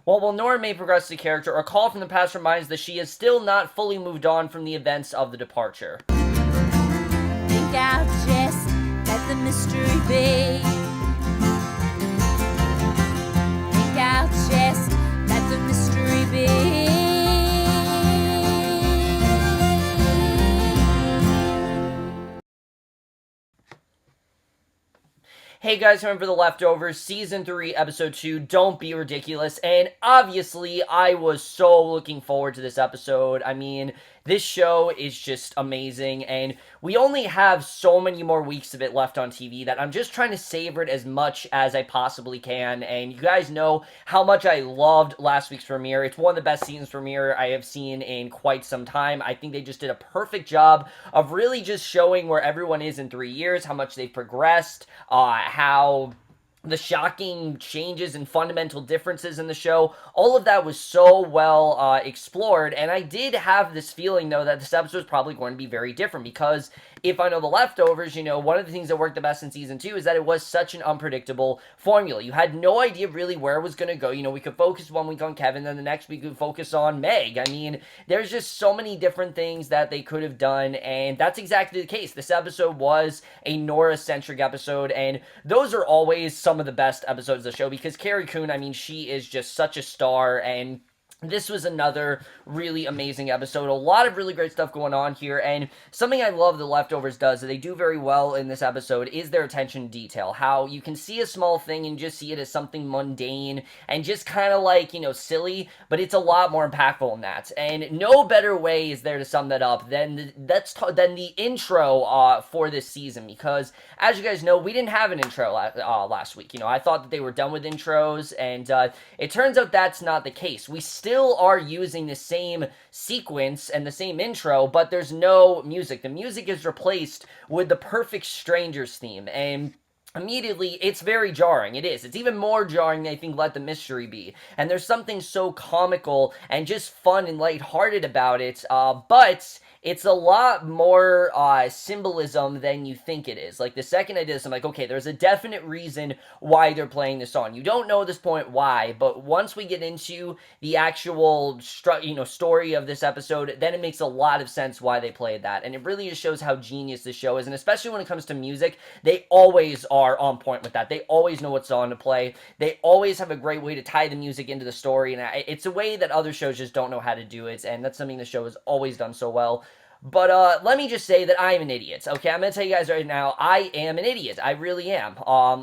While Nora may progress the character, a call from the past reminds that she has still not fully moved on from the events of the departure. Think I'll just let the mystery be. Think I'll just let the mystery be. Hey guys, remember The Leftovers, Season 3, Episode 2, Don't Be Ridiculous, and obviously I was so looking forward to this episode. I mean, this show is just amazing, and we only have so many more weeks of it left on TV that I'm just trying to savor it as much as I possibly can, and you guys know how much I loved last week's premiere. It's one of the best seasons premiere I have seen in quite some time. I think they just did a perfect job of really just showing where everyone is in 3 years, how much they've progressed, how the shocking changes and fundamental differences in the show, all of that was so well explored, and I did have this feeling, though, that this episode was probably going to be very different, because if I know The Leftovers, one of the things that worked the best in Season 2 is that it was such an unpredictable formula. You had no idea really where it was going to go. We could focus one week on Kevin, then the next week we could focus on Meg. I mean, there's just so many different things that they could have done, and that's exactly the case. This episode was a Nora-centric episode, and those are always some of the best episodes of the show, because Carrie Coon, I mean, she is just such a star, and this was another really amazing episode. A lot of really great stuff going on here, and something I love The Leftovers does that they do very well in this episode is their attention to detail. How you can see a small thing and just see it as something mundane and just kind of like, silly, but it's a lot more impactful than that. And no better way is there to sum that up than the intro for this season, because as you guys know, we didn't have an intro last week. I thought that they were done with intros, and it turns out that's not the case. We still are using the same sequence and the same intro, but there's no music. The music is replaced with the Perfect Strangers theme, and immediately, it's very jarring. It is. It's even more jarring than I think Let the Mystery Be. And there's something so comical and just fun and lighthearted about it, but it's a lot more symbolism than you think it is. Like, the second I did this, I'm like, okay, there's a definite reason why they're playing this song. You don't know at this point why, but once we get into the actual story of this episode, then it makes a lot of sense why they played that. And it really just shows how genius this show is, and especially when it comes to music, they always are on point with that. They always know what song to play. They always have a great way to tie the music into the story, and it's a way that other shows just don't know how to do it, and that's something the show has always done so well. But let me just say that I am an idiot. Okay, I'm gonna tell you guys right now, I am an idiot. I really am.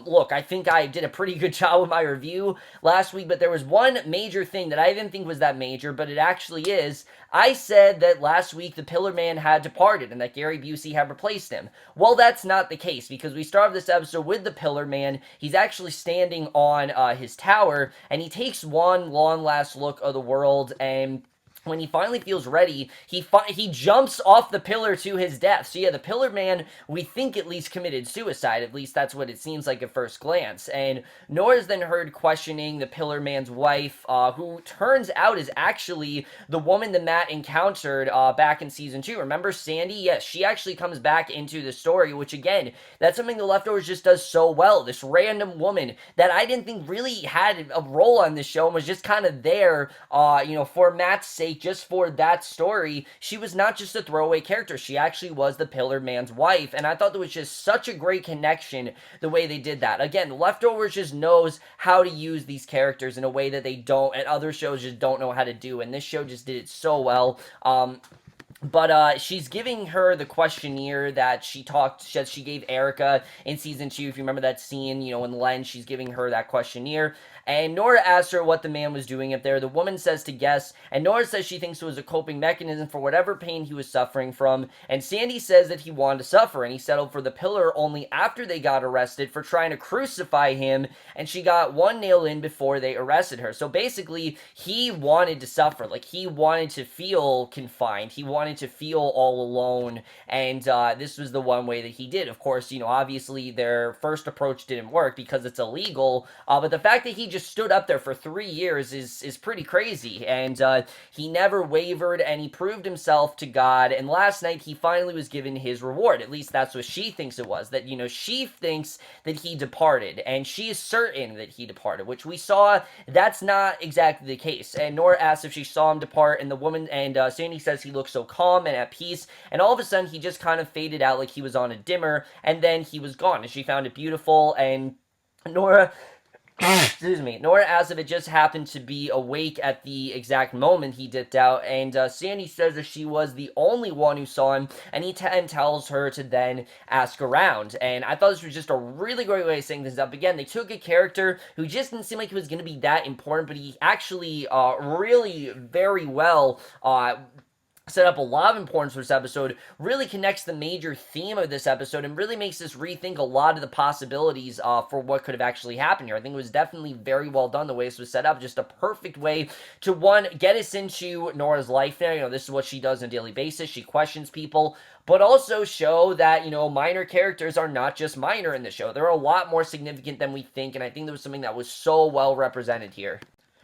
Look, I think I did a pretty good job with my review last week, but there was one major thing that I didn't think was that major, but it actually is. I said that last week the Pillar Man had departed and that Gary Busey had replaced him. Well, that's not the case, because we start this episode with the Pillar Man. He's actually standing on his tower, and he takes one long last look of the world, and when he finally feels ready, he jumps off the pillar to his death. So yeah, the Pillar Man, we think at least committed suicide. At least that's what it seems like at first glance. And Nora's then heard questioning the Pillar Man's wife, who turns out is actually the woman that Matt encountered back in Season 2. Remember Sandy? Yes, she actually comes back into the story, which again, that's something The Leftovers just does so well. This random woman that I didn't think really had a role on this show and was just kind of there, for Matt's sake, just for that story. She was not just a throwaway character. She actually was the Pillar Man's wife, and I thought that was just such a great connection the way they did that. Again, Leftovers just knows how to use these characters in a way that they don't, and other shows just don't know how to do, and this show just did it so well. But she's giving her the questionnaire that she gave Erika in Season 2. If you remember that scene, in Len, she's giving her that questionnaire. And Nora asks her what the man was doing up there. The woman says to guess, and Nora says she thinks it was a coping mechanism for whatever pain he was suffering from. And Sandy says that he wanted to suffer, and he settled for the pillar only after they got arrested for trying to crucify him, and she got one nail in before they arrested her. So basically, he wanted to suffer. Like, he wanted to feel confined. He wanted wanted to feel all alone, and this was the one way that he did. Of course, obviously their first approach didn't work because it's illegal, but the fact that he just stood up there for 3 years is pretty crazy, and he never wavered, and he proved himself to God, and last night he finally was given his reward. At least that's what she thinks it was, that, she thinks that he departed, and she is certain that he departed, which we saw that's not exactly the case. And Nora asks if she saw him depart, and the woman, and Sandy says he looked so calm and at peace, and all of a sudden he just kind of faded out like he was on a dimmer, and then he was gone, and she found it beautiful, and Nora excuse me. Nora asks if it just happened to be awake at the exact moment he dipped out, and Sandy says that she was the only one who saw him, and he tells her to then ask around. And I thought this was just a really great way of setting this up. Again, they took a character who just didn't seem like he was going to be that important, but he actually really very well set up a lot of importance for this episode, really connects the major theme of this episode, and really makes us rethink a lot of the possibilities for what could have actually happened here. I think it was definitely very well done the way this was set up, just a perfect way to, one, get us into Nora's life now. This is what she does on a daily basis. She questions people, but also show that, minor characters are not just minor in the show. They're a lot more significant than we think, and I think that was something that was so well represented here.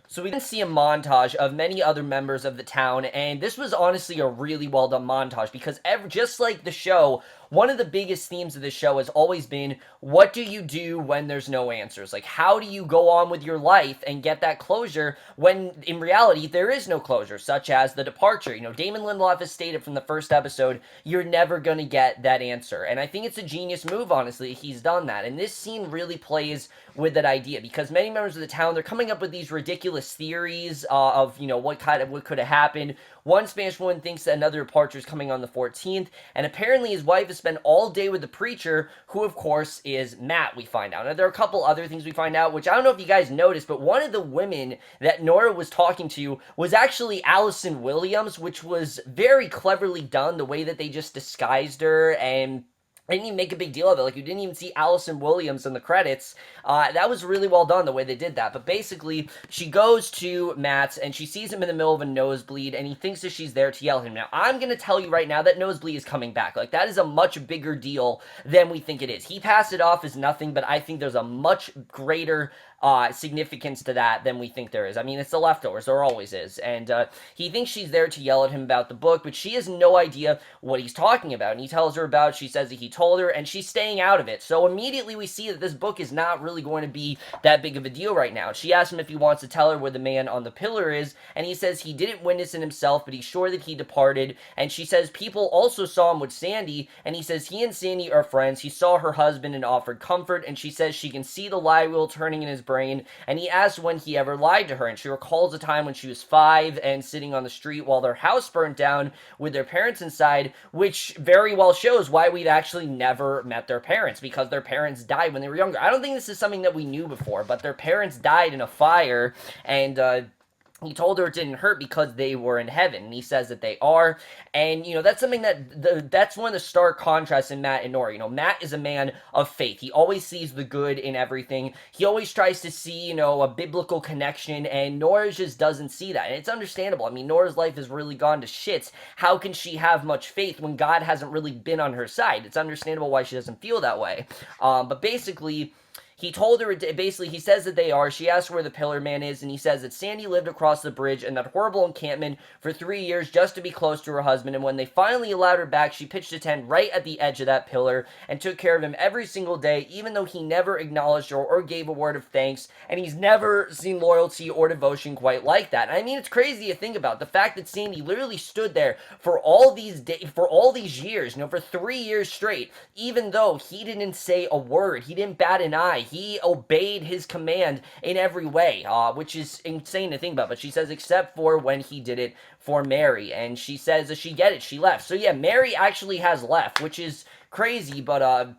So we then see a montage of many other members of the town, and this was honestly a really well done montage because just like the show, one of the biggest themes of this show has always been, what do you do when there's no answers? Like, how do you go on with your life and get that closure when, in reality, there is no closure, such as the departure? Damon Lindelof has stated from the first episode, you're never going to get that answer. And I think it's a genius move, honestly, he's done that. And this scene really plays with that idea, because many members of the town, they're coming up with these ridiculous theories of, what could have happened. One Spanish woman thinks that another departure is coming on the 14th, and apparently his wife has spent all day with the preacher, who of course is Matt, we find out. Now, there are a couple other things we find out, which I don't know if you guys noticed, but one of the women that Nora was talking to was actually Allison Williams, which was very cleverly done, the way that they just disguised her, and I didn't even make a big deal of it. Like, you didn't even see Allison Williams in the credits. That was really well done, the way they did that. But basically, she goes to Matt's, and she sees him in the middle of a nosebleed, and he thinks that she's there to yell at him. Now, I'm going to tell you right now that nosebleed is coming back. Like, that is a much bigger deal than we think it is. He passed it off as nothing, but I think there's a much greater significance to that than we think there is. I mean, it's the leftovers. There always is. And he thinks she's there to yell at him about the book, but she has no idea what he's talking about. And he tells her about, she says that he told her, and she's staying out of it. So immediately we see that this book is not really going to be that big of a deal right now. She asks him if he wants to tell her where the man on the pillar is, and he says he didn't witness it himself, but he's sure that he departed. And she says people also saw him with Sandy, and he says he and Sandy are friends. He saw her husband and offered comfort, and she says she can see the lie wheel turning in his brain. And he asks when he ever lied to her, and she recalls a time when she was 5 and sitting on the street while their house burnt down with their parents inside, which very well shows why we've actually never met their parents, because their parents died when they were younger. I don't think this is something that we knew before, but their parents died in a fire, and he told her it didn't hurt because they were in heaven, and he says that they are, and, that's something that's one of the stark contrasts in Matt and Nora. Matt is a man of faith. He always sees the good in everything. He always tries to see, a biblical connection, and Nora just doesn't see that, and it's understandable. I mean, Nora's life has really gone to shits. How can she have much faith when God hasn't really been on her side? It's understandable why she doesn't feel that way, but basically, he told her, basically, he says that they are. She asks where the Pillar Man is, and he says that Sandy lived across the bridge in that horrible encampment for 3 years just to be close to her husband, and when they finally allowed her back, she pitched a tent right at the edge of that pillar and took care of him every single day, even though he never acknowledged her or gave a word of thanks, and he's never seen loyalty or devotion quite like that. I mean, it's crazy to think about. The fact that Sandy literally stood there for all these years, for 3 years straight, even though he didn't say a word, he didn't bat an eye, he obeyed his command in every way, which is insane to think about. But she says, except for when he did it for Mary, and she says that she left. So yeah, Mary actually has left, which is crazy, but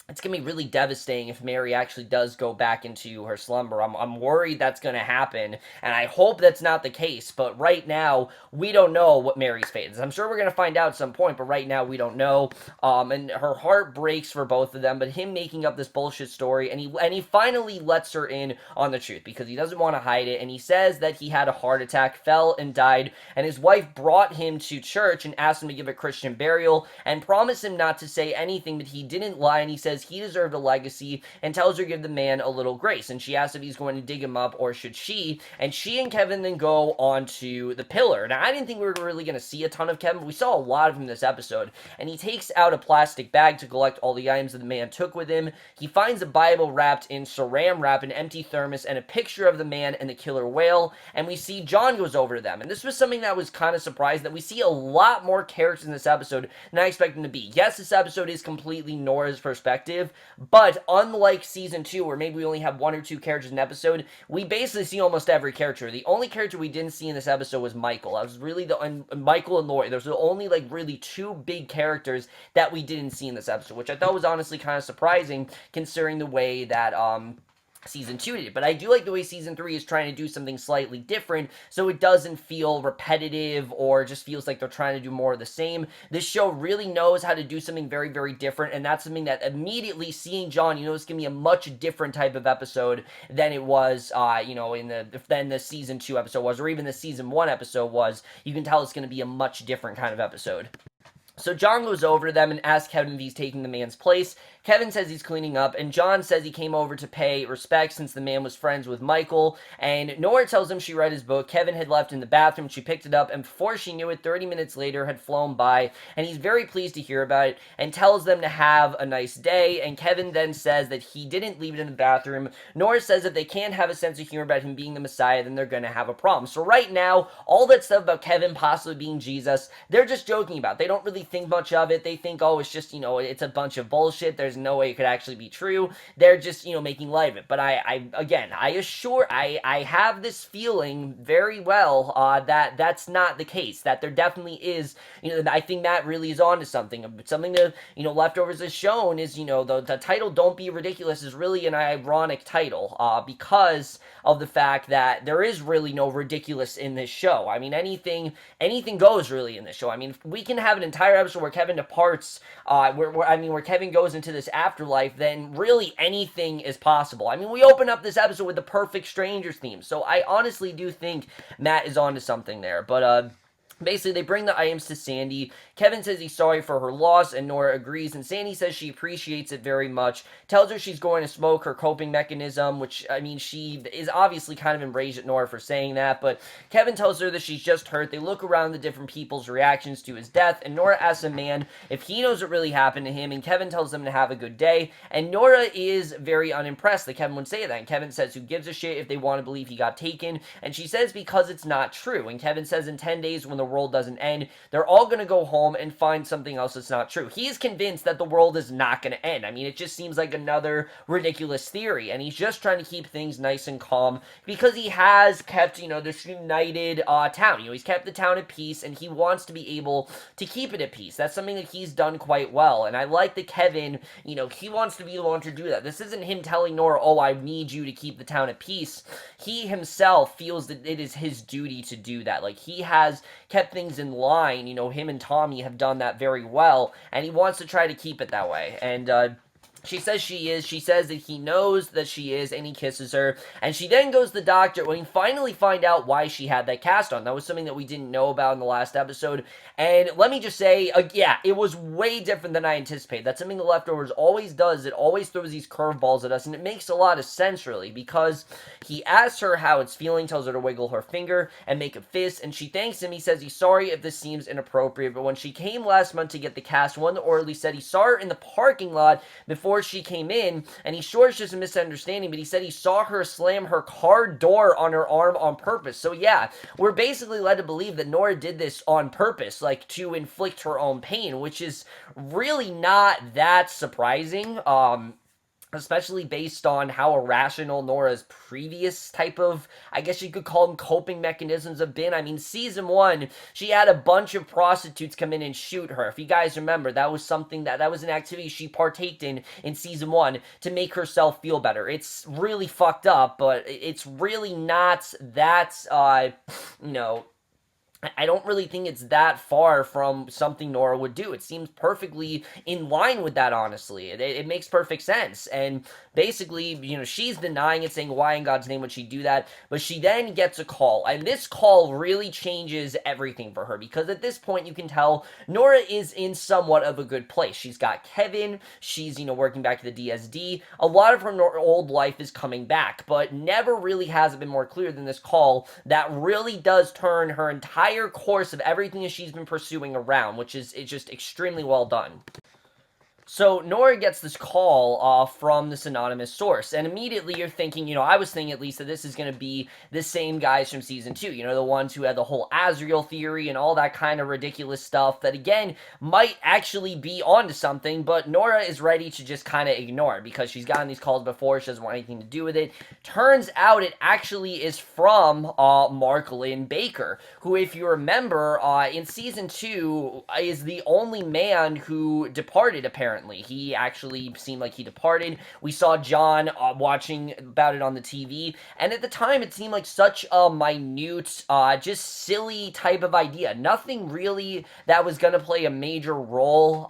it's going to be really devastating if Mary actually does go back into her slumber. I'm worried that's going to happen, and I hope that's not the case. But right now, we don't know what Mary's fate is. I'm sure we're going to find out at some point, but right now, we don't know. And her heart breaks for both of them, but him making up this bullshit story, and he finally lets her in on the truth because he doesn't want to hide it, and he says that he had a heart attack, fell, and died, and his wife brought him to church and asked him to give a Christian burial, and promised him not to say anything, but he didn't lie, and he says he deserved a legacy, and tells her to give the man a little grace, and she asks if he's going to dig him up, or should she, and she and Kevin then go on to the pillar. Now, I didn't think we were really going to see a ton of Kevin, but we saw a lot of him this episode, and he takes out a plastic bag to collect all the items that the man took with him. He finds a Bible wrapped in saran wrap, an empty thermos, and a picture of the man and the killer whale, and we see John goes over to them, and this was something that was kind of surprised, that we see a lot more characters in this episode than I expected them to be. Yes, this episode is completely Nora's perspective, but unlike season 2, where maybe we only have 1 or 2 characters in an episode, we basically see almost every character. The only character we didn't see in this episode was Michael. That was really Michael and Lori. Those were the only really 2 big characters that we didn't see in this episode, which I thought was honestly kind of surprising considering the way that season 2 did. But I do like the way season 3 is trying to do something slightly different, so it doesn't feel repetitive or just feels like they're trying to do more of the same. This show really knows how to do something very, very different, and that's something that immediately seeing John, it's going to be a much different type of episode than it was, than the season 2 episode was, or even the season 1 episode was. You can tell it's going to be a much different kind of episode. So John goes over to them and asks Kevin if he's taking the man's place. Kevin says he's cleaning up, and John says he came over to pay respect since the man was friends with Michael, and Nora tells him she read his book. Kevin had left in the bathroom, she picked it up, and before she knew it, 30 minutes later had flown by, and he's very pleased to hear about it, and tells them to have a nice day, and Kevin then says that he didn't leave it in the bathroom. Nora says if they can't have a sense of humor about him being the Messiah, then they're gonna have a problem. So right now, all that stuff about Kevin possibly being Jesus, they're just joking about. They don't really think much of it. They think, oh, it's just, it's a bunch of bullshit. There's no way it could actually be true. They're just, making light of it. But I have this feeling very well that that's not the case. That there definitely is, I think that really is onto something. Something that, Leftovers has shown is, the title Don't Be Ridiculous is really an ironic title because of the fact that there is really no ridiculous in this show. I mean, anything goes really in this show. I mean, we can have an entire episode where Kevin departs, where Kevin goes into this afterlife, then really anything is possible. I mean, we open up this episode with the Perfect Strangers theme, so I honestly do think Matt is onto something there, but, basically, they bring the items to Sandy. Kevin says he's sorry for her loss, and Nora agrees, and Sandy says she appreciates it very much, tells her she's going to smoke, her coping mechanism, which, she is obviously kind of enraged at Nora for saying that, but Kevin tells her that she's just hurt. They look around the different people's reactions to his death, and Nora asks a man if he knows what really happened to him, and Kevin tells them to have a good day, and Nora is very unimpressed that Kevin would say that, and Kevin says who gives a shit if they want to believe he got taken, and she says because it's not true, and Kevin says in 10 days when the world doesn't end, they're all going to go home and find something else that's not true. He is convinced that the world is not going to end. I mean, it just seems like another ridiculous theory, and he's just trying to keep things nice and calm because he has kept, this united town. He's kept the town at peace, and he wants to be able to keep it at peace. That's something that he's done quite well, and I like that Kevin, he wants to be the one to do that. This isn't him telling Nora, oh, I need you to keep the town at peace. He himself feels that it is his duty to do that. Like, he has kept things in line. Him and Tommy have done that very well, and he wants to try to keep it that way. And she says she is. She says that he knows that she is, and he kisses her. And she then goes to the doctor when we finally find out why she had that cast on. That was something that we didn't know about in the last episode. And let me just say, yeah, it was way different than I anticipated. That's something the Leftovers always does. It always throws these curveballs at us, and it makes a lot of sense, really, because he asks her how it's feeling, tells her to wiggle her finger and make a fist, and she thanks him. He says he's sorry if this seems inappropriate, but when she came last month to get the cast, one of the orderly said he saw her in the parking lot before she came in, and he's sure it's just a misunderstanding, but he said he saw her slam her car door on her arm on purpose. So yeah, we're basically led to believe that Nora did this on purpose, like to inflict her own pain, which is really not that surprising. especially based on how irrational Nora's previous type of, I guess you could call them coping mechanisms have been. I mean, season 1, she had a bunch of prostitutes come in and shoot her. If you guys remember, that was something that was an activity she partaked in season 1 to make herself feel better. It's really fucked up, but it's really not that, you know, I don't really think it's that far from something Nora would do. It seems perfectly in line with that, honestly. It makes perfect sense. And basically, she's denying it, saying, why in God's name would she do that? But she then gets a call. And this call really changes everything for her, because at this point, you can tell Nora is in somewhat of a good place. She's got Kevin. She's, working back to the DSD. A lot of her old life is coming back, but never really has it been more clear than this call that really does turn her entire course of everything that she's been pursuing around, which is just extremely well done. So Nora gets this call from this anonymous source, and immediately you're thinking, I was thinking at least that this is going to be the same guys from season 2, the ones who had the whole Azrael theory and all that kind of ridiculous stuff that, again, might actually be onto something, but Nora is ready to just kind of ignore it because she's gotten these calls before, she doesn't want anything to do with it. Turns out it actually is from Mark Lynn Baker, who, if you remember, in season 2, is the only man who departed, apparently. He actually seemed like he departed. We saw John watching about it on the TV, and at the time it seemed like such a minute, just silly type of idea. Nothing really that was going to play a major role,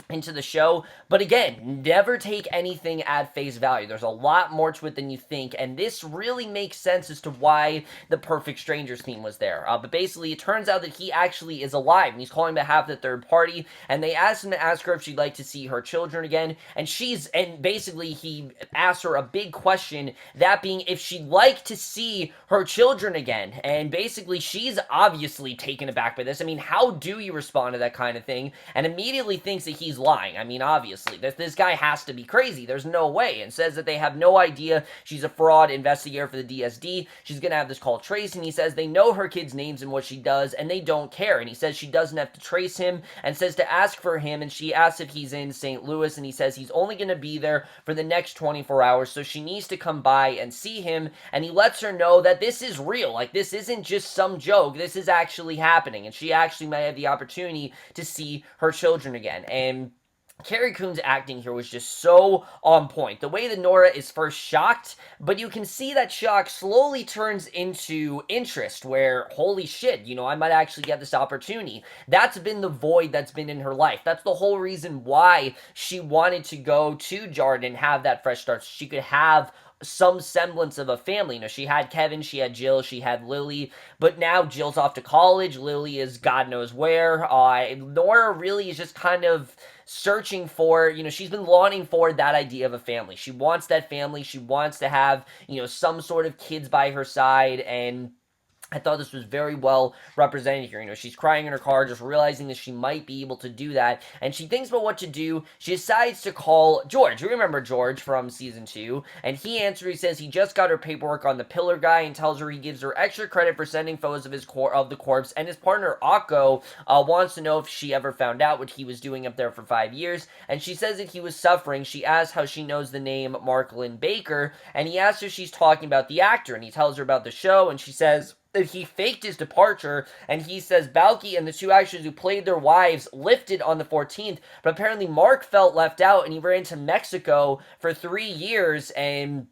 into the show, but again, never take anything at face value. There's a lot more to it than you think, and this really makes sense as to why the Perfect Strangers theme was there. But basically, it turns out that he actually is alive, and he's calling on behalf of the third party, and they asked him to ask her if she'd like to see her children again, and basically he asked her a big question, that being if she'd like to see her children again, and basically she's obviously taken aback by this. I mean, how do you respond to that kind of thing? And immediately thinks that he's lying. I mean, obviously, this guy has to be crazy. There's no way. And says that they have no idea she's a fraud investigator for the DSD. She's going to have this call traced, and he says they know her kids' names and what she does, and they don't care. And he says she doesn't have to trace him, and says to ask for him, and she asks if he's in St. Louis, and he says he's only going to be there for the next 24 hours, so she needs to come by and see him, and he lets her know that this is real. Like, this isn't just some joke. This is actually happening, and she actually might have the opportunity to see her children again. And Carrie Coon's acting here was just so on point. The way that Nora is first shocked, but you can see that shock slowly turns into interest, where, holy shit, I might actually get this opportunity. That's been the void that's been in her life. That's the whole reason why she wanted to go to Jordan and have that fresh start, so she could have some semblance of a family. She had Kevin, she had Jill, she had Lily, but now Jill's off to college, Lily is God knows where. Nora really is just kind of searching for, she's been longing for that idea of a family. She wants that family, she wants to have, some sort of kids by her side, and I thought this was very well represented here. She's crying in her car, just realizing that she might be able to do that, and she thinks about what to do. She decides to call George. You remember George from season 2, and he answers. He says he just got her paperwork on the pillar guy, and tells her he gives her extra credit for sending photos of the corpse, and his partner Akko wants to know if she ever found out what he was doing up there for 5 years, and she says that he was suffering. She asks how she knows the name Mark Lynn Baker, and he asks her if she's talking about the actor, and he tells her about the show, and she says that he faked his departure, and he says Balky and the 2 actors who played their wives lifted on the 14th, but apparently Mark felt left out, and he ran to Mexico for 3 years, and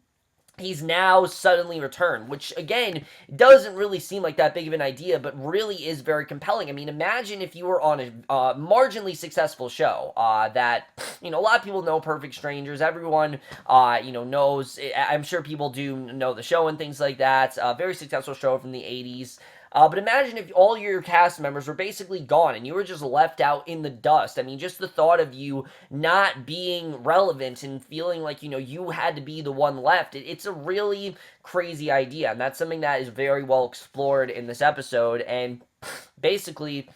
he's now suddenly returned, which, again, doesn't really seem like that big of an idea, but really is very compelling. I mean, imagine if you were on a marginally successful show that, a lot of people know Perfect Strangers. Everyone, knows. I'm sure people do know the show and things like that. Very successful show from the 80s. But imagine if all your cast members were basically gone and you were just left out in the dust. I mean, just the thought of you not being relevant and feeling like, you had to be the one left. It's a really crazy idea, and that's something that is very well explored in this episode. And basically,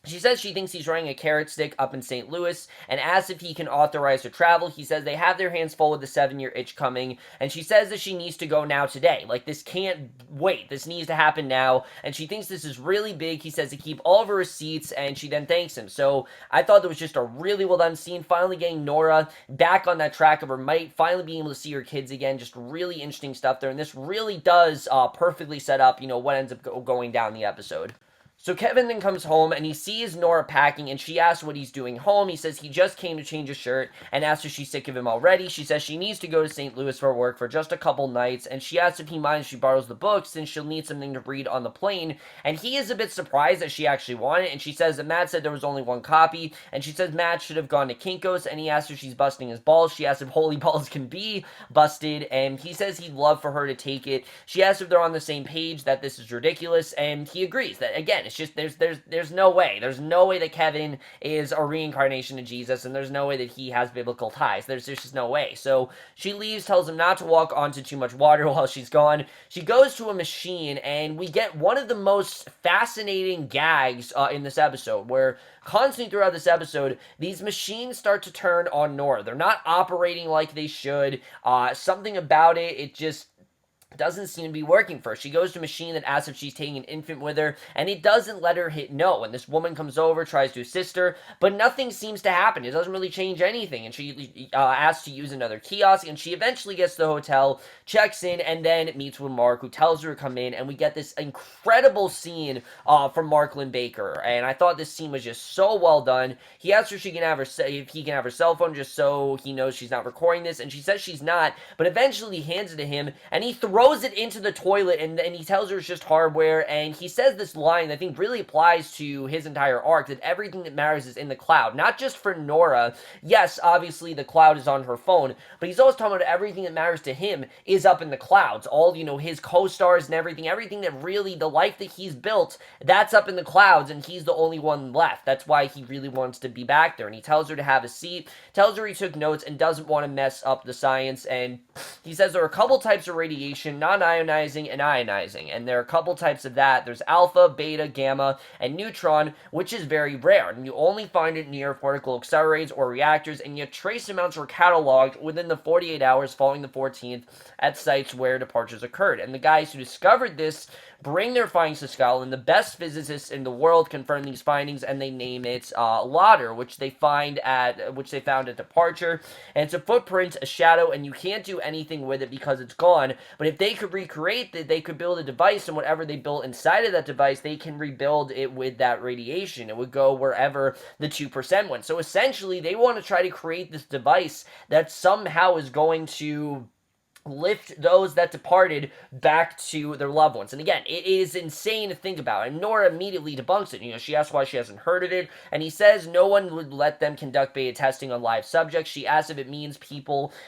She says she thinks he's running a carrot stick up in St. Louis and asks if he can authorize her travel. He says they have their hands full with the 7-year itch coming, and she says that she needs to go now today. Like, this can't wait. This needs to happen now, and she thinks this is really big. He says to keep all of her receipts, and she then thanks him. So I thought that was just a really well done scene, finally getting Nora back on that track of her might, finally being able to see her kids again. Just really interesting stuff there, and this really does perfectly set up, what ends up going down the episode. So Kevin then comes home and he sees Nora packing and she asks what he's doing home. He says he just came to change his shirt and asks if she's sick of him already. She says she needs to go to St. Louis for work for just a couple nights, and she asks if he minds if she borrows the books since she'll need something to read on the plane. And he is a bit surprised that she actually wanted it, and she says that Matt said there was only one copy, and she says Matt should have gone to Kinko's, and he asks if she's busting his balls. She asks if holy balls can be busted, and he says he'd love for her to take it. She asks if they're on the same page, that this is ridiculous, and he agrees that, again, it's just there's no way that Kevin is a reincarnation of Jesus, and there's no way that he has biblical ties. There's just no way. So she leaves, tells him not to walk onto too much water while she's gone. She goes to a machine, and we get one of the most fascinating gags in this episode, where constantly throughout this episode, these machines start to turn on Nora. They're not operating like they should. Something about it just doesn't seem to be working for her. She goes to a machine that asks if she's taking an infant with her, and it doesn't let her hit no. And this woman comes over, tries to assist her, but nothing seems to happen. It doesn't really change anything. And she asks to use another kiosk, and she eventually gets to the hotel, checks in, and then meets with Mark, who tells her to come in. And we get this incredible scene from Mark Lynn-Baker. And I thought this scene was just so well done. He asks her if he can have her cell phone just so he knows she's not recording this, and she says she's not, but eventually he hands it to him, and he throws it into the toilet, and he tells her it's just hardware, and he says this line that I think really applies to his entire arc, that everything that matters is in the cloud. Not just for Nora. Yes, obviously the cloud is on her phone, but he's always talking about everything that matters to him is up in the clouds. All, his co-stars and everything that really, the life that he's built, that's up in the clouds, and he's the only one left. That's why he really wants to be back there, and he tells her to have a seat, tells her he took notes, and doesn't want to mess up the science, and he says there are a couple types of radiation, non-ionizing and ionizing, and there are a couple types of that. There's alpha, beta, gamma, and neutron, which is very rare, and you only find it near particle accelerators or reactors, and yet trace amounts were cataloged within the 48 hours following the 14th at sites where departures occurred. And the guys who discovered this bring their findings to Scotland. The best physicists in the world confirm these findings, and they name it Lauder, which they found at departure. And it's a footprint, a shadow, and you can't do anything with it because it's gone. But if they could recreate it, they could build a device, and whatever they built inside of that device, they can rebuild it with that radiation. It would go wherever the 2% went. So essentially, they want to try to create this device that somehow is going to lift those that departed back to their loved ones. And again, it is insane to think about. And Nora immediately debunks it. She asks why she hasn't heard of it, and he says no one would let them conduct beta testing on live subjects. She asks if it means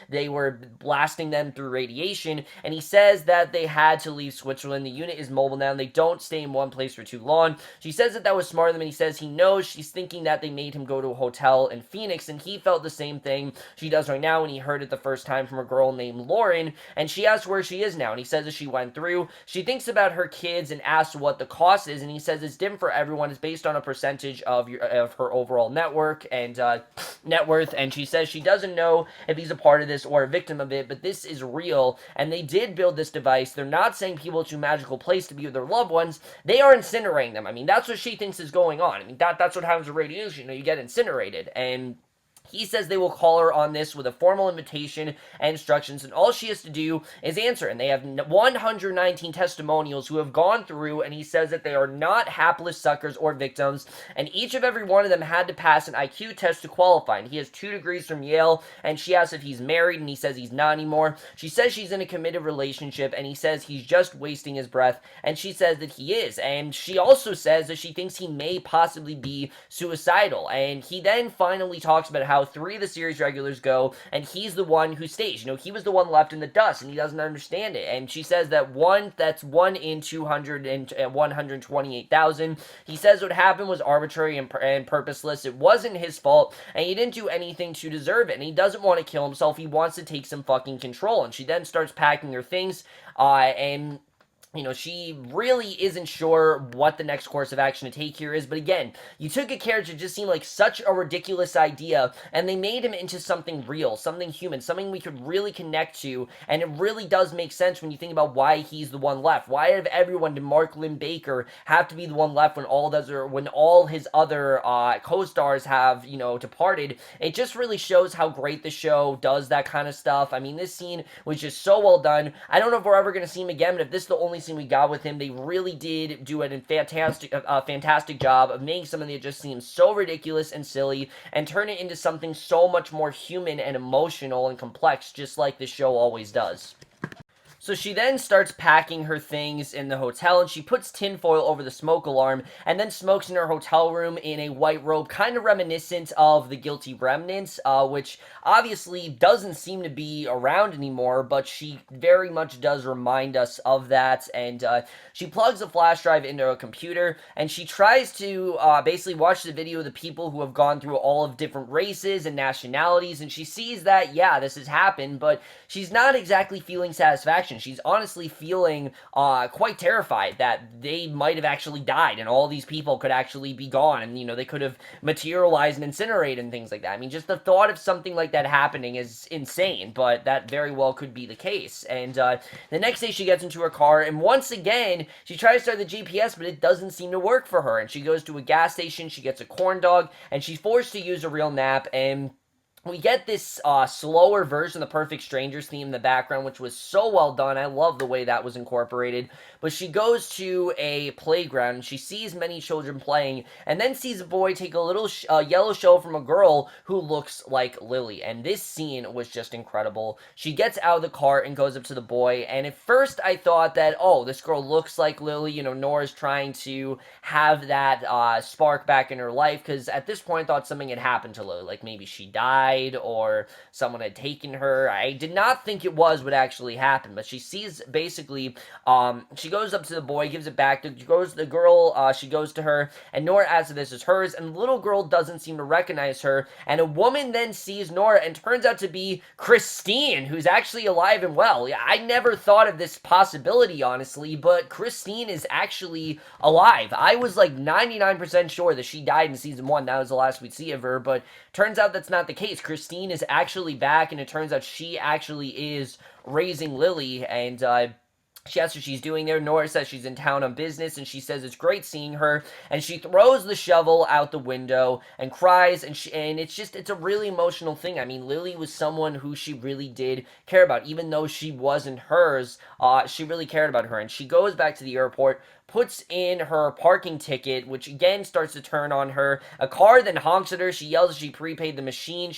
they were blasting them through radiation, and he says that they had to leave Switzerland. The unit is mobile now, and they don't stay in one place for too long. She says that was smart of them, and he says he knows she's thinking that they made him go to a hotel in Phoenix, and he felt the same thing she does right now when he heard it the first time from a girl named Lauren. And she asks where she is now, and he says that she went through. She thinks about her kids and asks what the cost is, and he says it's different for everyone. It's based on a percentage of her overall network and net worth, and she says she doesn't know if he's a part of this or a victim of it, but this is real, and they did build this device. They're not sending people to a magical place to be with their loved ones. They are incinerating them. I mean, that's what she thinks is going on. I mean, that's what happens with radiation. You get incinerated, and he says they will call her on this with a formal invitation and instructions, and all she has to do is answer. And they have 119 testimonials who have gone through, and he says that they are not hapless suckers or victims, and each of every one of them had to pass an IQ test to qualify. And he has 2 degrees from Yale, and she asks if he's married, and he says he's not anymore. She says she's in a committed relationship, and he says he's just wasting his breath, and she says that he is. And she also says that she thinks he may possibly be suicidal. And he then finally talks about how 3 of the series regulars go, and he's the one who stays. He was the one left in the dust, and he doesn't understand it. And she says that that's 1 in 200 and 128,000. He says what happened was arbitrary and purposeless. It wasn't his fault, and he didn't do anything to deserve it. And he doesn't want to kill himself. He wants to take some fucking control. And she then starts packing her things, and she really isn't sure what the next course of action to take here is. But again, you took a character that just seemed like such a ridiculous idea, and they made him into something real, something human, something we could really connect to, and it really does make sense when you think about why he's the one left. Why out of everyone did Mark Lynn Baker have to be the one left when all his other co-stars have, departed? It just really shows how great the show does that kind of stuff. I mean, this scene was just so well done. I don't know if we're ever going to see him again, but if this is the only scene we got with him, they really did do a fantastic job of making something that just seems so ridiculous and silly and turn it into something so much more human and emotional and complex, just like the show always does. So she then starts packing her things in the hotel, and she puts tinfoil over the smoke alarm, and then smokes in her hotel room in a white robe, kind of reminiscent of the Guilty Remnants, which obviously doesn't seem to be around anymore, but she very much does remind us of that. And she plugs a flash drive into a computer, and she tries to basically watch the video of the people who have gone through all of different races and nationalities, and she sees that, yeah, this has happened, but she's not exactly feeling satisfaction. She's honestly feeling quite terrified that they might have actually died and all these people could actually be gone, and they could have materialized and incinerated and things like that. I mean, just the thought of something like that happening is insane, but that very well could be the case. And the next day she gets into her car, and once again she tries to start the GPS, but it doesn't seem to work for her, and she goes to a gas station, she gets a corn dog, and she's forced to use a real nap. And we get this slower version of the Perfect Strangers theme in the background, which was so well done. I love the way that was incorporated. But she goes to a playground, and she sees many children playing, and then sees a boy take a little yellow shell from a girl who looks like Lily. And this scene was just incredible. She gets out of the car and goes up to the boy, and at first I thought that, oh, this girl looks like Lily. Nora's trying to have that spark back in her life, because at this point I thought something had happened to Lily, like maybe she died, or someone had taken her. I did not think it was what actually happened, but she sees basically, she goes up to the boy, gives it back, she goes to her, and Nora asks if this is hers, and the little girl doesn't seem to recognize her, and a woman then sees Nora, and turns out to be Christine, who's actually alive and well. I never thought of this possibility, honestly, but Christine is actually alive. I was like 99% sure that she died in season 1, that was the last we'd see of her, but turns out that's not the case. Christine is actually back, and it turns out she actually is raising Lily, and she asks what she's doing there. Nora says she's in town on business, and she says it's great seeing her, and she throws the shovel out the window and cries, and it's a really emotional thing. I mean, Lily was someone who she really did care about. Even though she wasn't hers, she really cared about her, and she goes back to the airport, puts in her parking ticket, which again starts to turn on her. A car then honks at her. She yells she prepaid the machine.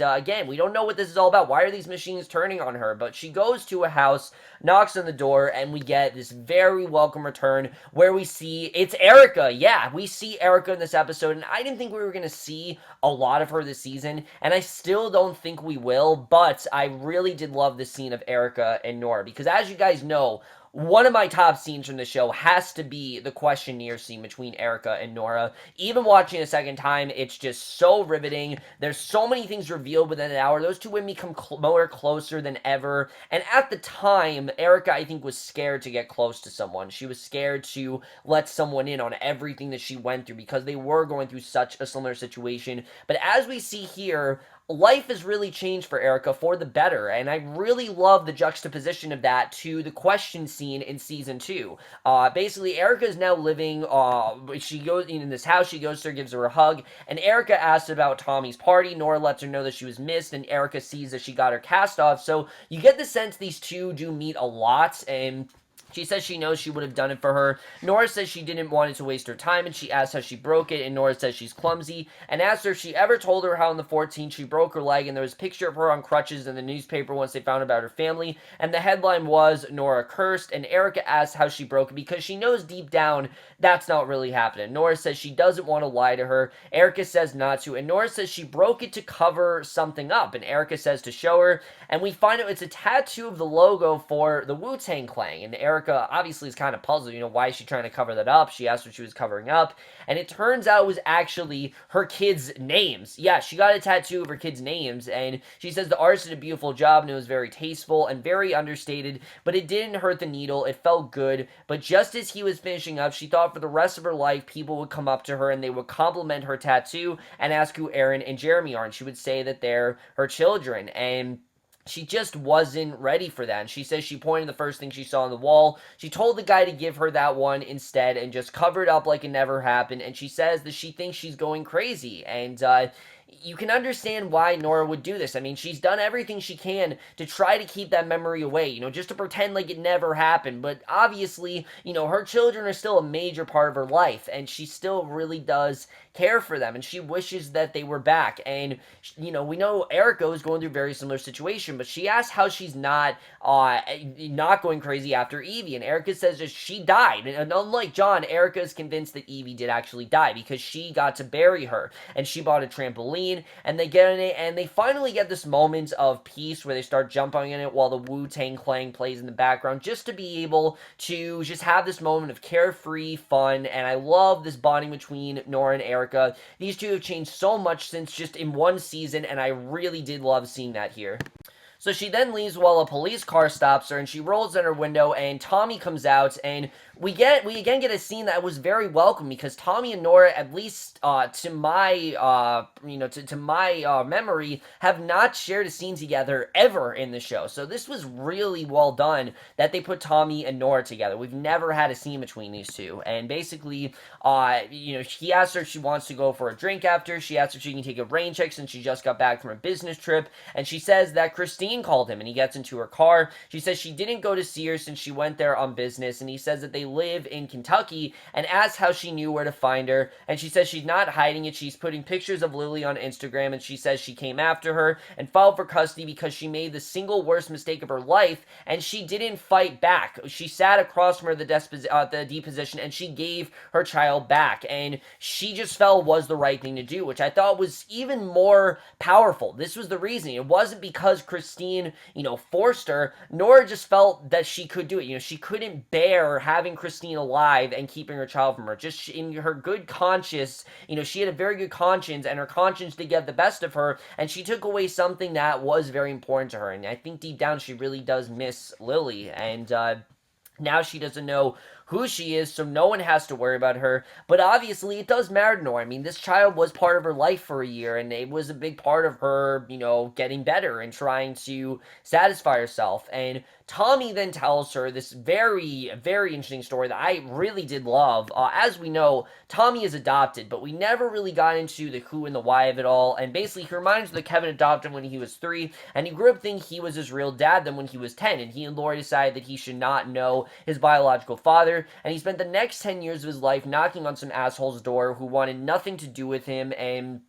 Again, we don't know what this is all about. Why are these machines turning on her? But she goes to a house, knocks on the door, and we get this very welcome return where we see it's Erika. Yeah, we see Erika in this episode, and I didn't think we were going to see a lot of her this season, and I still don't think we will, but I really did love the scene of Erika and Nora, because as you guys know, one of my top scenes from the show has to be the questionnaire scene between Erika and Nora. Even watching it a second time, it's just so riveting. There's so many things revealed within an hour. Those two women become more closer than ever. And at the time, Erika, I think, was scared to get close to someone. She was scared to let someone in on everything that she went through, because they were going through such a similar situation. But as we see here, life has really changed for Erika for the better, and I really love the juxtaposition of that to the question scene in season 2. Basically, Erika is now living, she goes in this house, she goes to her, gives her a hug, and Erika asks about Tommy's party. Nora lets her know that she was missed, and Erika sees that she got her cast off, so you get the sense these two do meet a lot, and she says she knows she would have done it for her. Nora says she didn't want it to waste her time, and she asks how she broke it, and Nora says she's clumsy, and asks her if she ever told her how on the 14th she broke her leg, and there was a picture of her on crutches in the newspaper once they found about her family, and the headline was, Nora cursed, and Erika asks how she broke it, because she knows deep down that's not really happening. Nora says she doesn't want to lie to her. Erika says not to, and Nora says she broke it to cover something up, and Erika says to show her, and we find out it's a tattoo of the logo for the Wu-Tang Clan, and Erika Erika obviously is kind of puzzled. Why is she trying to cover that up? She asked what she was covering up, and it turns out it was actually her kids' names. Yeah, she got a tattoo of her kids' names, and she says the artist did a beautiful job, and it was very tasteful and very understated, but it didn't hurt the needle. It felt good, but just as he was finishing up, she thought for the rest of her life, people would come up to her and they would compliment her tattoo and ask who Aaron and Jeremy are, and she would say that they're her children, and she just wasn't ready for that. And she says she pointed the first thing she saw on the wall. She told the guy to give her that one instead and just covered up like it never happened. And she says that she thinks she's going crazy. And you can understand why Nora would do this. I mean, she's done everything she can to try to keep that memory away, just to pretend like it never happened. But obviously, her children are still a major part of her life, and she still really does care for them, and she wishes that they were back. And, we know Erika is going through a very similar situation, but she asks how she's not going crazy after Evie, and Erika says that she died. And unlike John, Erika is convinced that Evie did actually die because she got to bury her, and she bought a trampoline, and they get in it, and they finally get this moment of peace where they start jumping in it while the Wu-Tang Clan plays in the background, just to be able to just have this moment of carefree fun. And I love this bonding between Nora and Erika. These two have changed so much since just in one season, and I really did love seeing that here. So she then leaves while a police car stops her, and she rolls in her window, and Tommy comes out, and we again get a scene that was very welcome, because Tommy and Nora, at least to my memory, have not shared a scene together ever in the show. So this was really well done that they put Tommy and Nora together. We've never had a scene between these two, and basically, he asks her if she wants to go for a drink after. She asks if she can take a rain check since she just got back from a business trip, and she says that Christine called him, and he gets into her car. She says she didn't go to see her since she went there on business, and he says that they live in Kentucky, and asks how she knew where to find her, and she says she's not hiding it. She's putting pictures of Lily on Instagram, and she says she came after her and filed for custody because she made the single worst mistake of her life, and she didn't fight back. She sat across from her the deposition, and she gave her child back, and she just felt was the right thing to do, which I thought was even more powerful. This was the reason. It wasn't because Christine, forced her. Nora just felt that she could do it. She couldn't bear having Christine alive and keeping her child from her. Just in her good conscience, she had a very good conscience, and her conscience did get the best of her, and she took away something that was very important to her. And I think deep down she really does miss Lily, and now she doesn't know who she is, so no one has to worry about her. But obviously, it does matter to Nora. I mean, this child was part of her life for a year, and it was a big part of her, getting better and trying to satisfy herself. And Tommy then tells her this very, very interesting story that I really did love. As we know, Tommy is adopted, but we never really got into the who and the why of it all. And basically, he reminds her that Kevin adopted him when he was 3, and he grew up thinking he was his real dad then when he was 10, and he and Lori decided that he should not know his biological father, and he spent the next 10 years of his life knocking on some asshole's door who wanted nothing to do with him and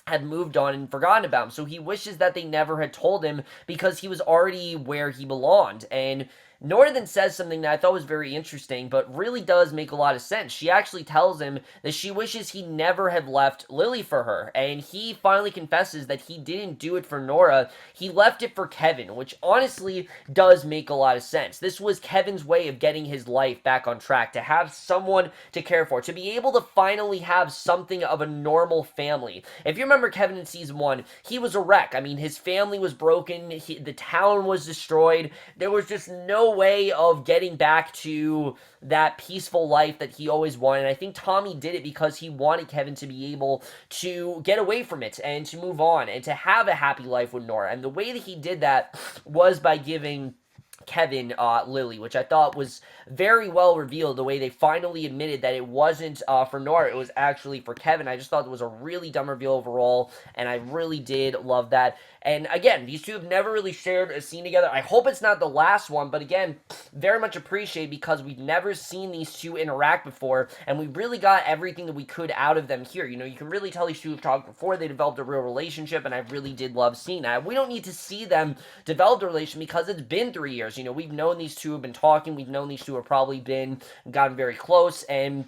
had moved on and forgotten about him. So he wishes that they never had told him because he was already where he belonged. And Nora then says something that I thought was very interesting, but really does make a lot of sense. She actually tells him that she wishes he never had left Lily for her, and he finally confesses that he didn't do it for Nora. He left it for Kevin, which honestly does make a lot of sense. This was Kevin's way of getting his life back on track, to have someone to care for, to be able to finally have something of a normal family. If you remember Kevin in season 1, he was a wreck. I mean, his family was broken, the town was destroyed, there was just no way of getting back to that peaceful life that he always wanted. I think Tommy did it because he wanted Kevin to be able to get away from it and to move on and to have a happy life with Nora. And the way that he did that was by giving Kevin Lily, which I thought was very well revealed, the way they finally admitted that it wasn't for Nora, it was actually for Kevin. I just thought it was a really dumb reveal overall, and I really did love that. And again, these two have never really shared a scene together. I hope it's not the last one, but again, very much appreciate because we've never seen these two interact before, and we really got everything that we could out of them here. You can really tell these two have talked before, they developed a real relationship, and I really did love seeing that. We don't need to see them develop a relationship because it's been 3 years. We've known these two have been talking, we've known these two have probably gotten very close, and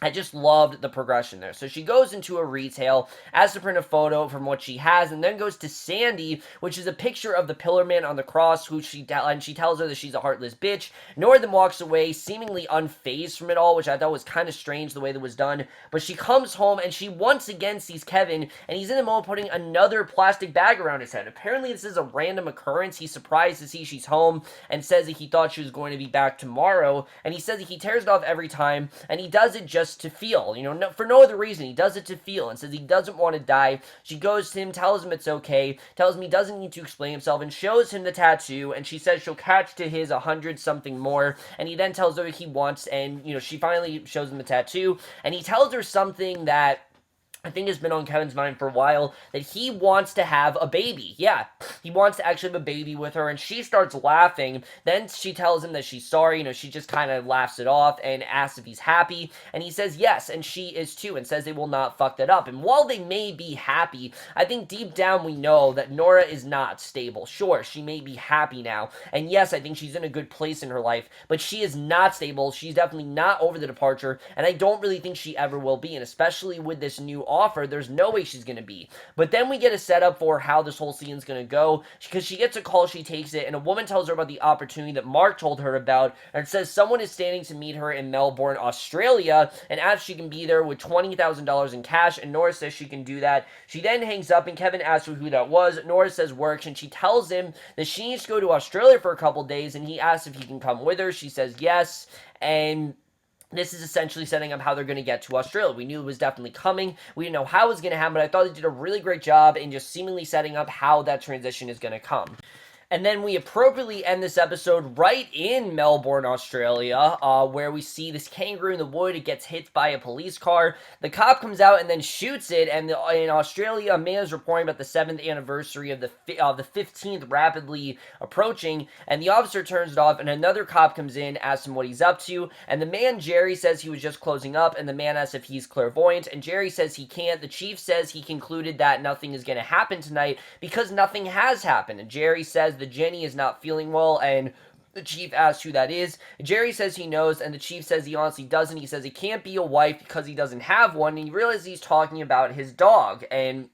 I just loved the progression there. So she goes into a retail, asks to print a photo from what she has, and then goes to Sandy, which is a picture of the Pillar Man on the cross, and she tells her that she's a heartless bitch. Nora then walks away, seemingly unfazed from it all, which I thought was kind of strange the way that was done. But she comes home, and she once again sees Kevin, and he's in the mall putting another plastic bag around his head. Apparently, this is a random occurrence. He's surprised to see she's home, and says that he thought she was going to be back tomorrow, and he says that he tears it off every time, and he does it just to feel, for no other reason. He does it to feel, and says he doesn't want to die. She goes to him, tells him it's okay, tells him he doesn't need to explain himself, and shows him the tattoo, and she says she'll catch to his 100-something more, and he then tells her he wants, and, she finally shows him the tattoo, and he tells her something that I think has been on Kevin's mind for a while, that he wants to have a baby. Yeah, he wants to actually have a baby with her, and she starts laughing. Then she tells him that she's sorry. She just kind of laughs it off and asks if he's happy, and he says yes, and she is too, and says they will not fuck that up. And while they may be happy, I think deep down we know that Nora is not stable. Sure, she may be happy now, and yes, I think she's in a good place in her life, but she is not stable. She's definitely not over the departure, and I don't really think she ever will be, and especially with this new offer, there's no way she's going to be. But then we get a setup for how this whole scene's going to go, because she gets a call, she takes it, and a woman tells her about the opportunity that Mark told her about, and says someone is standing to meet her in Melbourne, Australia, and asks if she can be there with $20,000 in cash, and Nora says she can do that. She then hangs up, and Kevin asks her who that was. Nora says works, and she tells him that she needs to go to Australia for a couple days, and he asks if he can come with her. She says yes, and this is essentially setting up how they're going to get to Australia. We knew it was definitely coming. We didn't know how it was going to happen, but I thought they did a really great job in just seemingly setting up how that transition is going to come. And then we appropriately end this episode right in Melbourne, Australia, where we see this kangaroo in the wood. It gets hit by a police car. The cop comes out and then shoots it. And in Australia, a man is reporting about the 7th anniversary of the 15th rapidly approaching. And the officer turns it off, and another cop comes in, asks him what he's up to. And the man, Jerry, says he was just closing up. And the man asks if he's clairvoyant. And Jerry says he can't. The chief says he concluded that nothing is going to happen tonight because nothing has happened. And Jerry says that Jenny is not feeling well, and the chief asks who that is. Jerry says he knows, and the chief says he honestly doesn't. He says he can't be a wife because he doesn't have one, and he realizes he's talking about his dog, and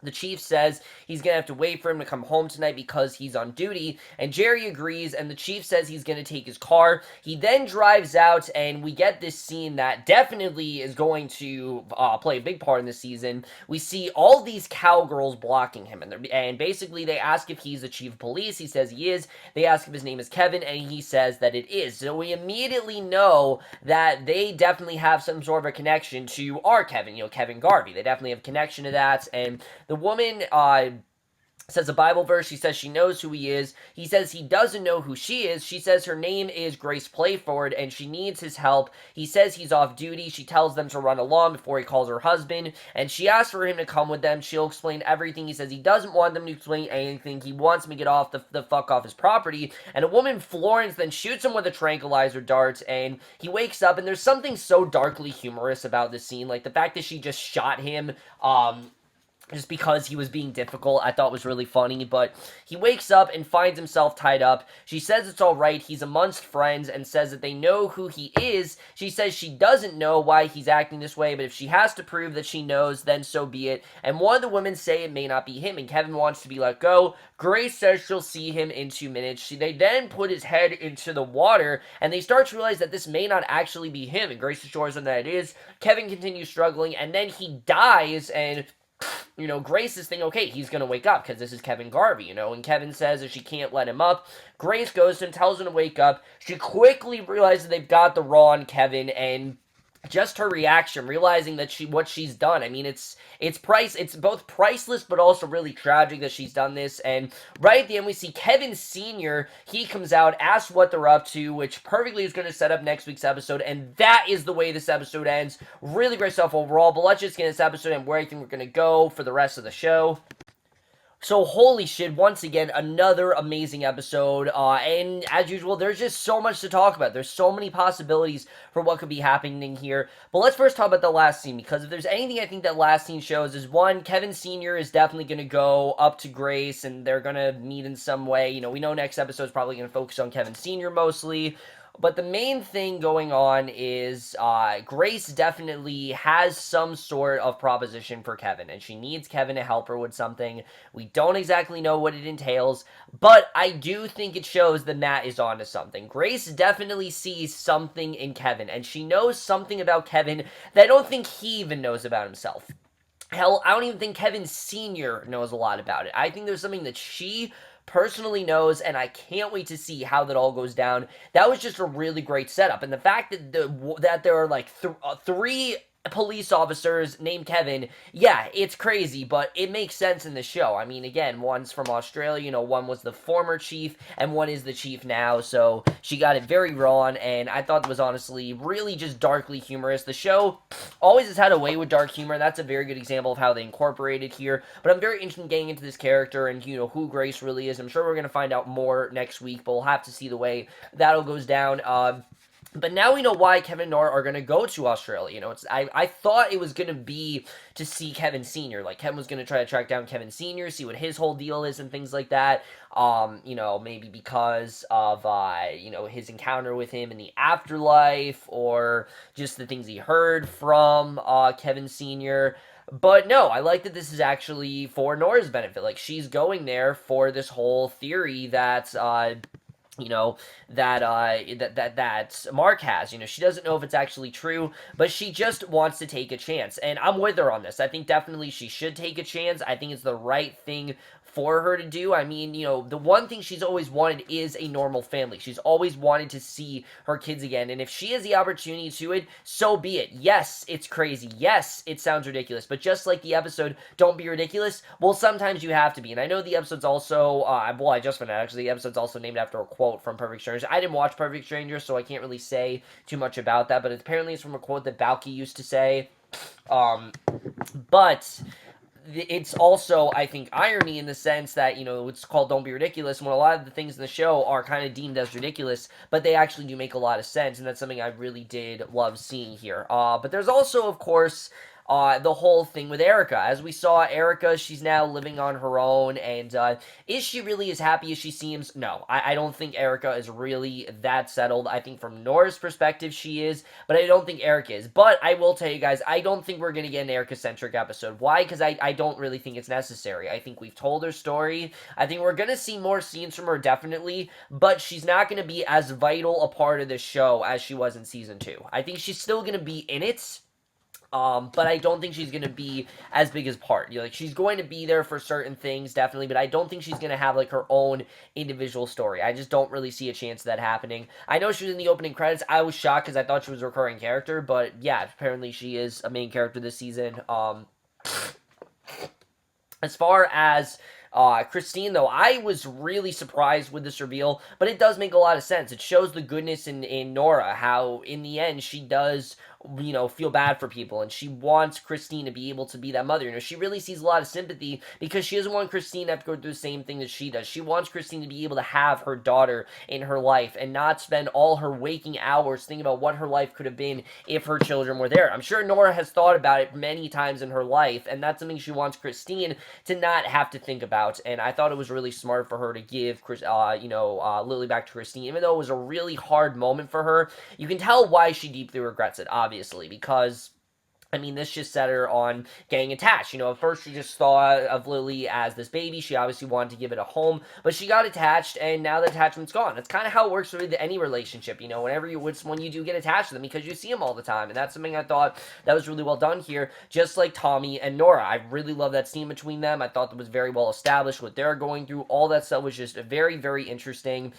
the chief says he's going to have to wait for him to come home tonight because he's on duty, and Jerry agrees, and the chief says he's going to take his car. He then drives out, and we get this scene that definitely is going to play a big part in this season. We see all these cowgirls blocking him, and basically they ask if he's the chief of police. He says he is. They ask if his name is Kevin, and he says that it is. So we immediately know that they definitely have some sort of a connection to our Kevin, Kevin Garvey. They definitely have a connection to that, and the woman says a Bible verse. She says she knows who he is. He says he doesn't know who she is. She says her name is Grace Playford, and she needs his help. He says he's off duty. She tells them to run along before he calls her husband, and she asks for him to come with them. She'll explain everything. He says he doesn't want them to explain anything. He wants him to get off the fuck off his property, and a woman, Florence, then shoots him with a tranquilizer dart, and he wakes up, and there's something so darkly humorous about this scene, like the fact that she just shot him, just because he was being difficult, I thought was really funny. But he wakes up and finds himself tied up. She says it's alright, he's amongst friends, and says that they know who he is. She says she doesn't know why he's acting this way, but if she has to prove that she knows, then so be it. And one of the women say it may not be him, and Kevin wants to be let go. Grace says she'll see him in 2 minutes. They then put his head into the water, and they start to realize that this may not actually be him, and Grace assures them that it is. Kevin continues struggling, and then he dies, and Grace is thinking, okay, he's going to wake up because this is Kevin Garvey, and Kevin says that she can't let him up. Grace goes to him, tells him to wake up. She quickly realizes they've got the raw on Kevin, and just her reaction, realizing that what she's done. I mean, it's both priceless, but also really tragic that she's done this. And right at the end, we see Kevin Sr. He comes out, asks what they're up to, which perfectly is going to set up next week's episode. And that is the way this episode ends. Really great stuff overall. But let's just get this episode and where I think we're going to go for the rest of the show. So, holy shit, once again, another amazing episode, and as usual, there's just so much to talk about. There's so many possibilities for what could be happening here. But let's first talk about the last scene, because if there's anything I think that last scene shows is, one, Kevin Sr. is definitely going to go up to Grace, and they're going to meet in some way. We know next episode is probably going to focus on Kevin Sr. mostly. But the main thing going on is Grace definitely has some sort of proposition for Kevin, and she needs Kevin to help her with something. We don't exactly know what it entails, but I do think it shows that Matt is onto something. Grace definitely sees something in Kevin, and she knows something about Kevin that I don't think he even knows about himself. Hell, I don't even think Kevin Sr. knows a lot about it. I think there's something that she personally knows, and I can't wait to see how that all goes down. That was just a really great setup, and the fact that there are like three police officers named Kevin, yeah, it's crazy, but it makes sense in the show. I mean, again, one's from Australia, one was the former chief, and one is the chief now, so she got it very wrong, and I thought it was honestly really just darkly humorous. The show always has had a way with dark humor. That's a very good example of how they incorporate it here, but I'm very interested in getting into this character and, who Grace really is. I'm sure we're going to find out more next week, but we'll have to see the way that all goes down. But now we know why Kevin and Nora are going to go to Australia. I thought it was going to be to see Kevin Sr. Like, Kevin was going to try to track down Kevin Sr., see what his whole deal is and things like that. Maybe because of, his encounter with him in the afterlife, or just the things he heard from Kevin Sr., but no, I like that this is actually for Nora's benefit. Like, she's going there for this whole theory that that Mark has. She doesn't know if it's actually true, but she just wants to take a chance, and I'm with her on this. I think definitely she should take a chance. I think it's the right thing for her to do. I mean, the one thing she's always wanted is a normal family. She's always wanted to see her kids again, and if she has the opportunity to it, so be it. Yes, it's crazy. Yes, it sounds ridiculous, but just like the episode Don't Be Ridiculous, well, sometimes you have to be. And I know the episode's also, I just found out, actually, the episode's also named after a quote from Perfect Strangers. I didn't watch Perfect Strangers, so I can't really say too much about that, but apparently it's from a quote that Balky used to say. But it's also, I think, irony in the sense that, it's called Don't Be Ridiculous, when a lot of the things in the show are kind of deemed as ridiculous, but they actually do make a lot of sense, and that's something I really did love seeing here. But there's also, of course, the whole thing with Erika. As we saw, Erika, she's now living on her own, and is she really as happy as she seems? No, I don't think Erika is really that settled. I think from Nora's perspective, she is, but I don't think Erika is. But I will tell you guys, I don't think we're going to get an Erika-centric episode. Why? Because I don't really think it's necessary. I think we've told her story. I think we're going to see more scenes from her, definitely, but she's not going to be as vital a part of the show as she was in Season 2. I think she's still going to be in it, but I don't think she's going to be as big as part. She's going to be there for certain things, definitely, but I don't think she's going to have, her own individual story. I just don't really see a chance of that happening. I know she was in the opening credits. I was shocked because I thought she was a recurring character, but yeah, apparently she is a main character this season. As far as Christine, though, I was really surprised with this reveal, but it does make a lot of sense. It shows the goodness in Nora, how in the end she does, feel bad for people, and she wants Christine to be able to be that mother. She really sees a lot of sympathy because she doesn't want Christine to have to go through the same thing that she does. She wants Christine to be able to have her daughter in her life and not spend all her waking hours thinking about what her life could have been if her children were there. I'm sure Nora has thought about it many times in her life, and that's something she wants Christine to not have to think about, and I thought it was really smart for her to give Lily back to Christine, even though it was a really hard moment for her. You can tell why she deeply regrets it, obviously, because this just set her on getting attached. At first she just thought of Lily as this baby. She obviously wanted to give it a home, but she got attached, and now the attachment's gone. That's kind of how it works with any relationship, when you do get attached to them, because you see them all the time, and that's something I thought that was really well done here, just like Tommy and Nora. I really love that scene between them. I thought that was very well established, what they're going through. All that stuff was just very, very interesting.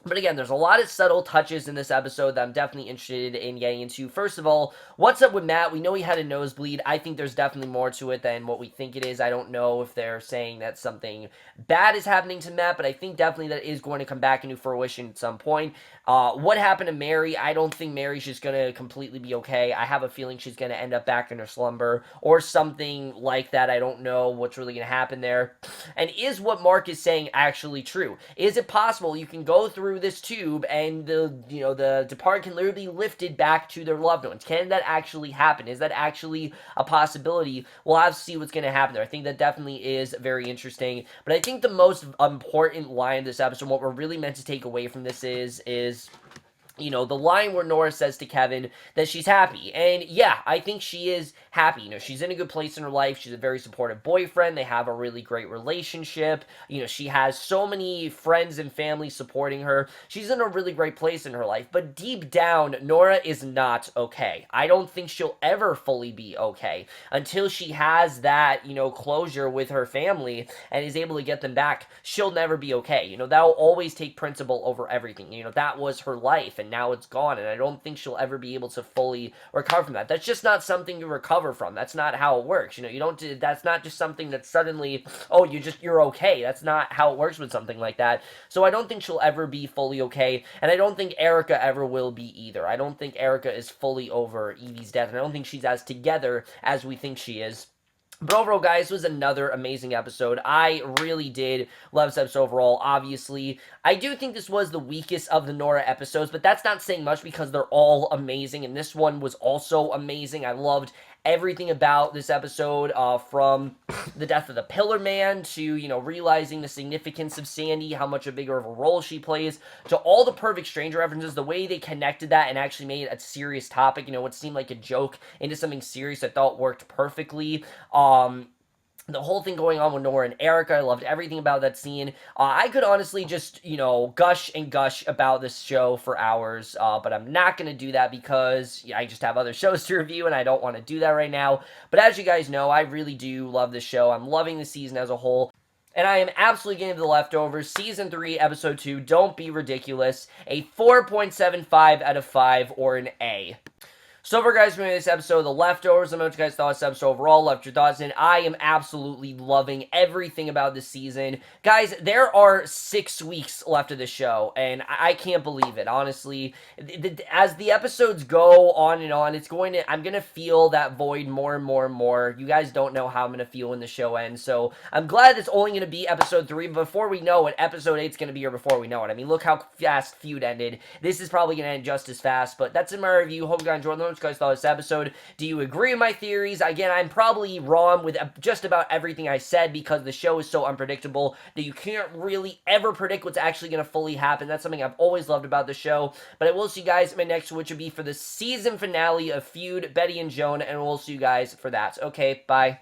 But again, there's a lot of subtle touches in this episode that I'm definitely interested in getting into. First of all, what's up with Matt? We know he had a nosebleed. I think there's definitely more to it than what we think it is. I don't know if they're saying that something bad is happening to Matt, but I think definitely that is going to come back into fruition at some point. What happened to Mary? I don't think Mary's just going to completely be okay. I have a feeling she's going to end up back in her slumber or something like that. I don't know what's really going to happen there. And is what Mark is saying actually true? Is it possible you can go through through this tube and the departed can literally be lifted back to their loved ones. Can that actually happen? Is that actually a possibility? We'll have to see what's going to happen there. I think that definitely is very interesting. But I think the most important line of this episode, what we're really meant to take away from this is the line where Nora says to Kevin that she's happy. And yeah, I think she is happy. She's in a good place in her life. She's a very supportive boyfriend. They have a really great relationship. She has so many friends and family supporting her. She's in a really great place in her life. But deep down, Nora is not okay. I don't think she'll ever fully be okay until she has that, closure with her family and is able to get them back. She'll never be okay. That'll always take principle over everything. That was her life, and now it's gone, and I don't think she'll ever be able to fully recover from that. That's just not something to recover from. That's not how it works. That's not just something that suddenly, you're okay. That's not how it works with something like that. So I don't think she'll ever be fully okay, and I don't think Erika ever will be either. I don't think Erika is fully over Evie's death, and I don't think she's as together as we think she is. But overall, guys, this was another amazing episode. I really did love this episode overall, obviously. I do think this was the weakest of the Nora episodes, but that's not saying much because they're all amazing, and this one was also amazing. I loved everything about this episode, from the death of the Pillar Man to, realizing the significance of Sandy, how much a bigger of a role she plays, to all the Perfect Stranger references, the way they connected that and actually made it a serious topic, what seemed like a joke into something serious I thought worked perfectly. The whole thing going on with Nora and Erika, I loved everything about that scene. I could honestly just, gush and gush about this show for hours, but I'm not going to do that because I just have other shows to review, and I don't want to do that right now. But as you guys know, I really do love this show. I'm loving the season as a whole. And I am absolutely getting to The Leftovers, Season 3, Episode 2, Don't Be Ridiculous, a 4.75 out of 5, or an A. So for guys for this episode of The Leftovers, let me know what you guys thought of this episode overall, left your thoughts in. I am absolutely loving everything about this season. Guys, there are 6 weeks left of the show, and I can't believe it, honestly. As the episodes go on and on, I'm going to feel that void more and more and more. You guys don't know how I'm going to feel when the show ends, so I'm glad it's only going to be episode 3. Before we know it, episode 8 is going to be here before we know it. I mean, look how fast Feud ended. This is probably going to end just as fast, but that's in my review. Hope you guys enjoyed. What you guys thought of this episode. Do you agree with my theories? Again, I'm probably wrong with just about everything I said because the show is so unpredictable that you can't really ever predict what's actually going to fully happen. That's something I've always loved about the show. But I will see you guys in my next, which would be for the season finale of Feud, Betty and Joan, and we'll see you guys for that. Okay, bye.